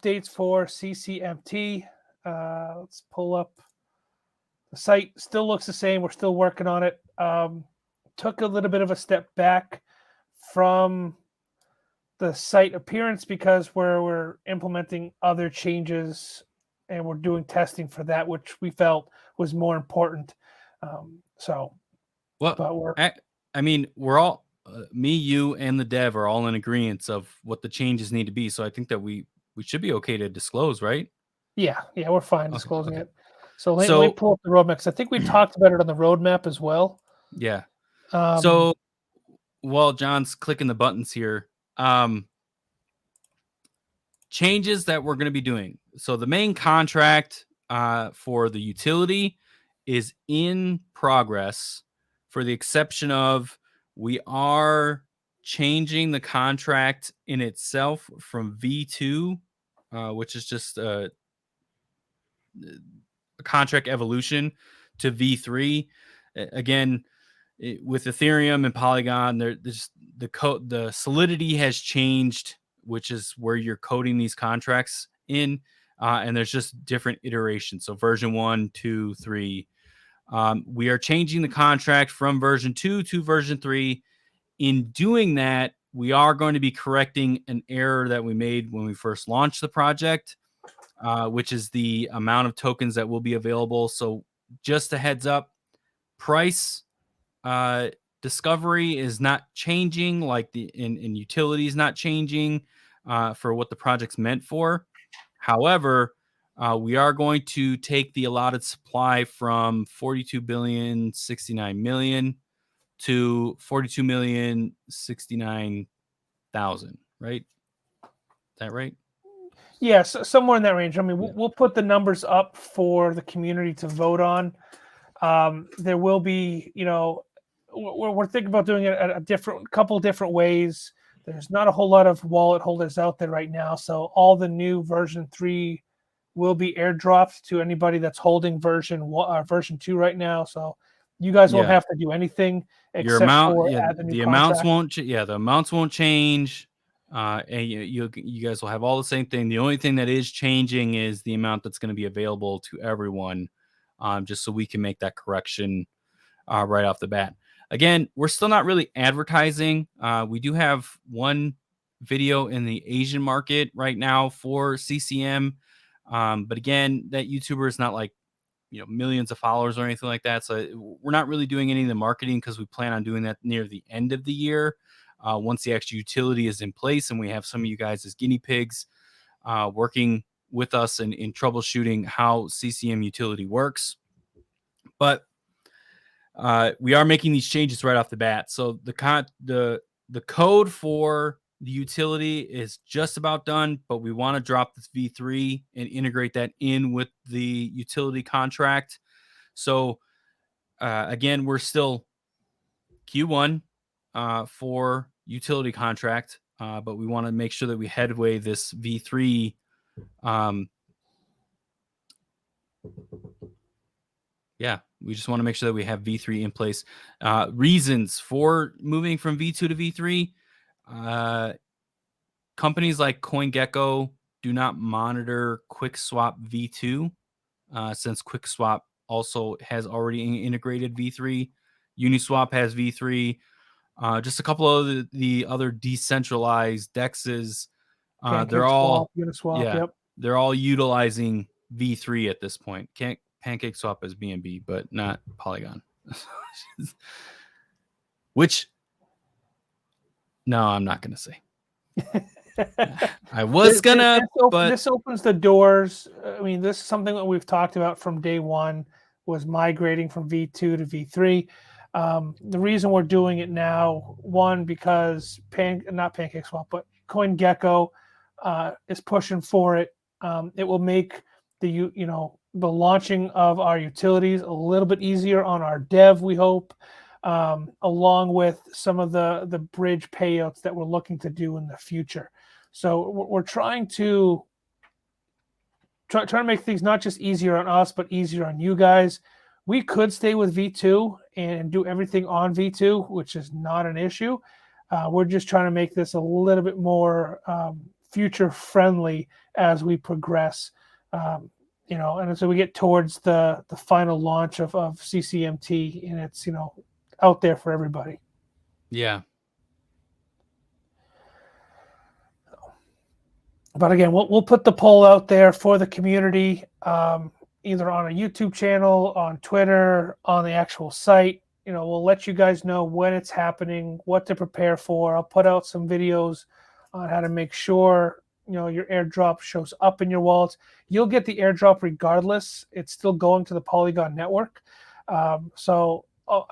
updates for CCMT. Let's pull up the site. Still looks the same. We're still working on it. Took a little bit of a step back from the site appearance because we're implementing other changes and we're doing testing for that, which we felt was more important. Well, I mean, we're all me, you, and the dev are all in agreement of what the changes need to be. So I think that we should be okay to disclose, right? Yeah, we're fine disclosing it. So let me pull up the roadmap because I think we talked about it on the roadmap as well. Yeah. So while John's clicking the buttons here, changes that we're going to be doing. So the main contract for the utility is in progress, for the exception of we are changing the contract in itself from V2, which is just a contract evolution, to V3. Again, with Ethereum and Polygon, the solidity has changed, which is where you're coding these contracts in, and there's just different iterations. So version 1, 2, 3. We are changing the contract from version 2 to version 3. In doing that, we are going to be correcting an error that we made when we first launched the project, which is the amount of tokens that will be available. So just a heads up, price discovery is not changing, like in utility is not changing for what the project's meant for. However, we are going to take the allotted supply from 42 billion 69 million to 42 million 69,000, right? Is that right? Yeah, so somewhere in that range. I mean, we'll put the numbers up for the community to vote on. There will be, we're thinking about doing it a couple different ways. There's not a whole lot of wallet holders out there right now, so all the new version 3 will be airdropped to anybody that's holding version 2 right now. So you guys won't have to do anything except for add the new the contract. The amounts won't change. And you guys will have all the same thing. The only thing that is changing is the amount that's going to be available to everyone, just so we can make that correction right off the bat. Again, we're still not really advertising. We do have one video in the Asian market right now for CCM. But again, that YouTuber is not like, millions of followers or anything like that. So we're not really doing any of the marketing because we plan on doing that near the end of the year. Once the actual utility is in place and we have some of you guys as guinea pigs working with us in troubleshooting how CCM utility works. But we are making these changes right off the bat. So the code for the utility is just about done, but we want to drop this V3 and integrate that in with the utility contract. So again, we're still Q1 for utility contract, but we want to make sure that we headway this V3. We just want to make sure that we have V3 in place. Reasons for moving from V2 to V3. Companies like CoinGecko do not monitor QuickSwap V2, since QuickSwap also has already integrated V3. Uniswap has V3. Just a couple of the other decentralized DEXs. They're all Uniswap, they're all utilizing V3 at this point. PancakeSwap as BNB, but not Polygon. Which, no, I'm not going to say. I was gonna, but this opens the doors. I mean, this is something that we've talked about from day one, was migrating from V2 to V3. The reason we're doing it now, one, because not PancakeSwap, but CoinGecko is pushing for it. It will make the launching of our utilities a little bit easier on our dev, we hope, along with some of the bridge payouts that we're looking to do in the future. So we're trying to make things not just easier on us, but easier on you guys. We could stay with V2 and do everything on V2, which is not an issue. We're just trying to make this a little bit more future friendly as we progress. You know, and as we get towards the final launch of CCMT, and it's, you know, out there for everybody. Yeah. But again, we'll put the poll out there for the community, either on a YouTube channel, on Twitter, on the actual site. You know, we'll let you guys know when it's happening, what to prepare for. I'll put out some videos on how to make sure, you know, your airdrop shows up in your wallets. You'll get the airdrop regardless. It's still going to the Polygon network. So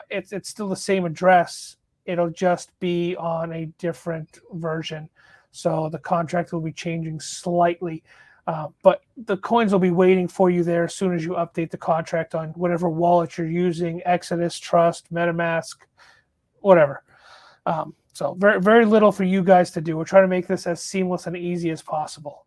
it's still the same address. It'll just be on a different version. So the contract will be changing slightly. But the coins will be waiting for you there as soon as you update the contract on whatever wallet you're using, Exodus, Trust, MetaMask, whatever. So very, very little for you guys to do. We're trying to make this as seamless and easy as possible.